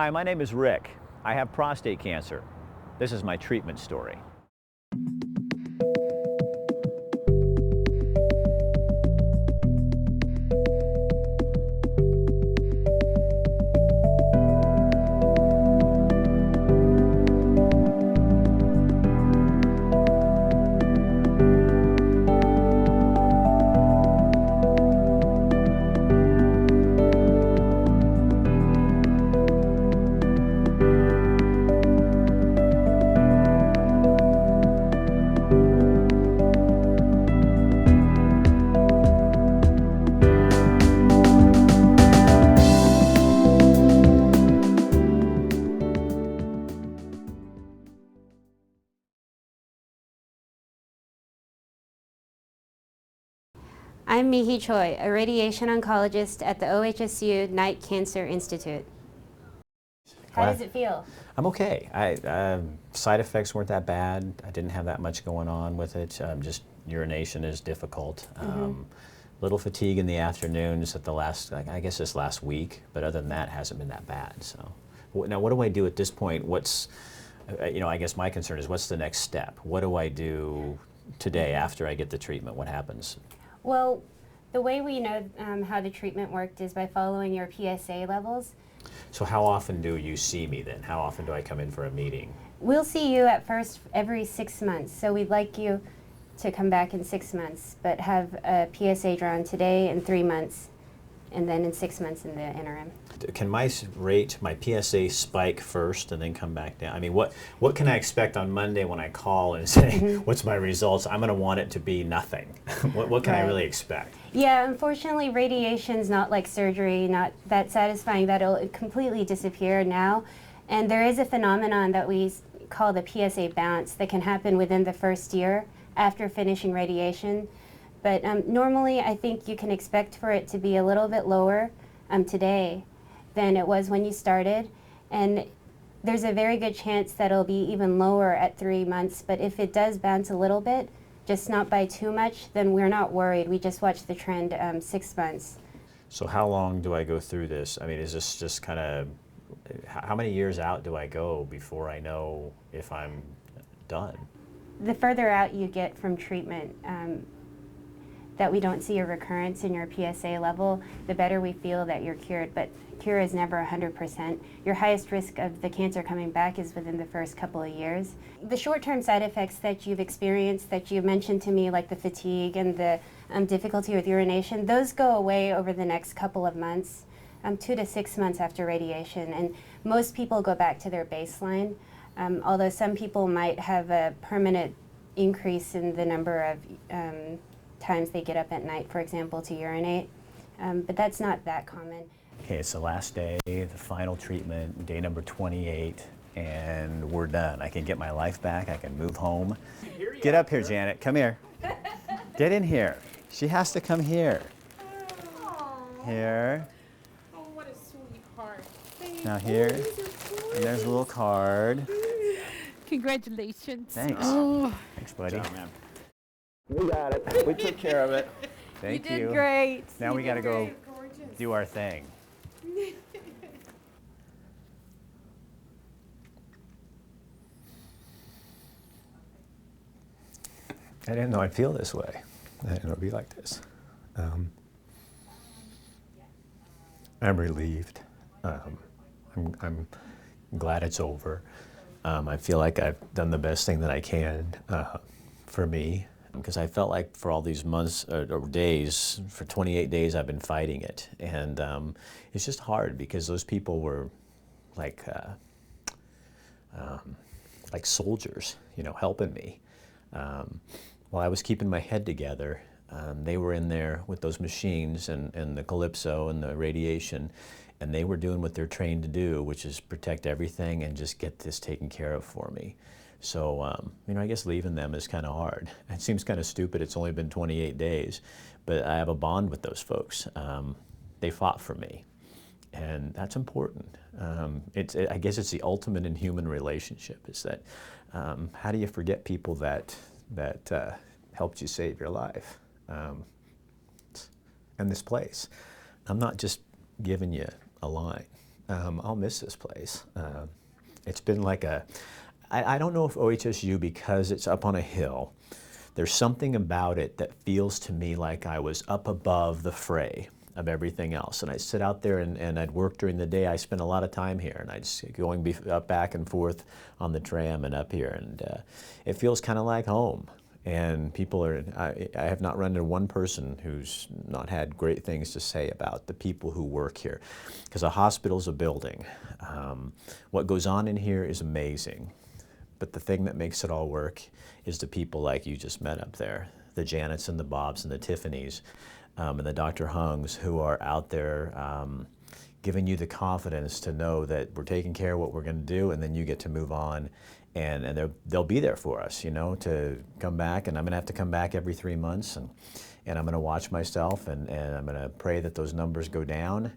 Hi, my name is Rick. I have prostate cancer. This is my treatment story. I'm Mihi Choi, a radiation oncologist at the OHSU Knight Cancer Institute. How does it feel? I'm okay. Side effects weren't that bad. I didn't have that much going on with it. Just urination is difficult. Little fatigue in the afternoons at the last, I guess this last week, but other than that, it hasn't been that bad. So, now what do I do at this point? What's, I guess my concern is what's the next step? What do I do today after I get the treatment? What happens? Well, the way we know how the treatment worked is by following your PSA levels. So how often do you see me then? How often do I come in for a meeting? We'll see you at first every 6 months, so we'd like you to come back in 6 months, but have a PSA drawn today in 3 months, and then in 6 months in the interim. Can my PSA spike first and then come back down? I mean, what can I expect on Monday when I call and say, what's my results? I'm going to want it to be nothing. What can I really expect? Yeah, unfortunately, radiation's not like surgery, not that satisfying that it'll completely disappear now. And there is a phenomenon that we call the PSA bounce that can happen within the first year after finishing radiation. But normally, I think you can expect for it to be a little bit lower today than it was when you started. And there's a very good chance that it'll be even lower at 3 months. But if it does bounce a little bit, just not by too much, then we're not worried. We just watch the trend 6 months. So how long do I go through this? I mean, is this just kind of, how many years out do I go before I know if I'm done? The further out you get from treatment, that we don't see a recurrence in your PSA level, the better we feel that you're cured. But cure is never 100%. Your highest risk of the cancer coming back is within the first couple of years. The short-term side effects that you've experienced, that you mentioned to me, like the fatigue and the difficulty with urination, those go away over the next couple of months, 2 to 6 months after radiation. And most people go back to their baseline, although some people might have a permanent increase in the number of times they get up at night, for example, to urinate, but that's not that common. Okay, it's the last day, the final treatment, day number 28, and we're done. I can get my life back, I can move home. Get up here, Janet, come here. Get in here. She has to come here. Aww. Here. Oh, what a sweetheart. Now here, and there's a little card. Congratulations. Thanks. Oh. Thanks, buddy. Good job, man. We got it. We took care of it. Thank you. You did great. Now we got to go Gorgeous. do our thing. I didn't know I'd feel this way. I didn't know it'd be like this. I'm relieved. I'm glad it's over. I feel like I've done the best thing that I can for me, because I felt like for all these months or days, for 28 days, I've been fighting it, and it's just hard because those people were like soldiers, you know, helping me. While I was keeping my head together, they were in there with those machines and the Calypso and the radiation, and they were doing what they're trained to do, which is protect everything and just get this taken care of for me. So, you know, I guess leaving them is kind of hard. It seems kind of stupid, it's only been 28 days, but I have a bond with those folks. They fought for me, and that's important. I guess it's the ultimate in human relationship, is that how do you forget people that helped you save your life? And this place. I'm not just giving you a line. I'll miss this place. It's been like I don't know if OHSU, because it's up on a hill, there's something about it that feels to me like I was up above the fray of everything else. And I sit out there and I'd work during the day. I spent a lot of time here, and I'd just going up back and forth on the tram and up here. And it feels kind of like home. And people are, I have not run into one person who's not had great things to say about the people who work here. Because a hospital's a building. What goes on in here is amazing. But the thing that makes it all work is the people like you just met up there. The Janets and the Bobs and the Tiffanys and the Dr. Hungs, who are out there giving you the confidence to know that we're taking care of what we're going to do, and then you get to move on. And they'll be there for us, you know, to come back. And I'm going to have to come back every 3 months, and I'm going to watch myself, and I'm going to pray that those numbers go down.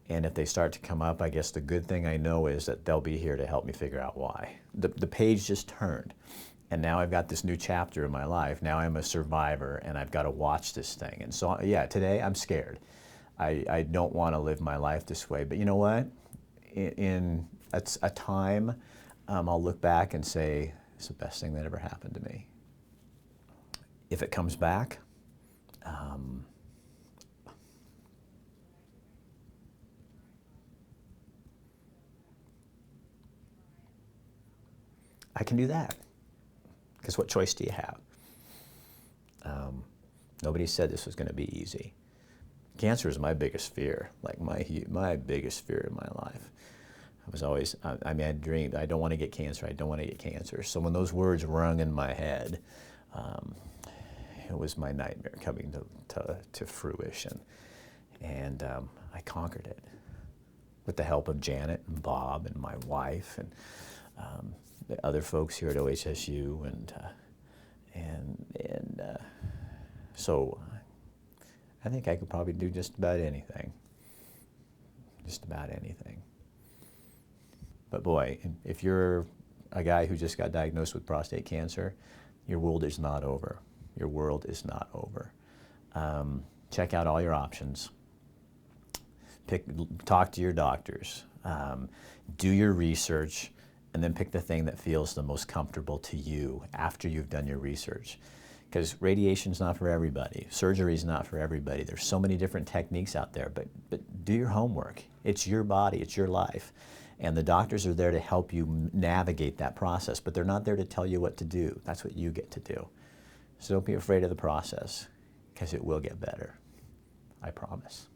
And if they start to come up, I guess the good thing I know is that they'll be here to help me figure out why. The page just turned, and now I've got this new chapter in my life. Now I'm a survivor, and I've got to watch this thing. And so, yeah, today I'm scared. I don't want to live my life this way. But you know what? In a time, I'll look back and say, it's the best thing that ever happened to me. If it comes back, I can do that. Because what choice do you have? Nobody said this was going to be easy. Cancer is my biggest fear, like my biggest fear in my life. I was always, I mean, I dreamed, I don't want to get cancer, I don't want to get cancer. So when those words rung in my head, it was my nightmare coming to fruition. And I conquered it with the help of Janet and Bob and my wife and the other folks here at OHSU. So I think I could probably do just about anything. Just about anything. But boy, if you're a guy who just got diagnosed with prostate cancer, your world is not over. Your world is not over. Check out all your options. Talk to your doctors. Do your research, and then pick the thing that feels the most comfortable to you after you've done your research. Because radiation's not for everybody. Surgery's not for everybody. There's so many different techniques out there, but do your homework. It's your body, it's your life. And the doctors are there to help you navigate that process, but they're not there to tell you what to do. That's what you get to do. So don't be afraid of the process, because it will get better. I promise.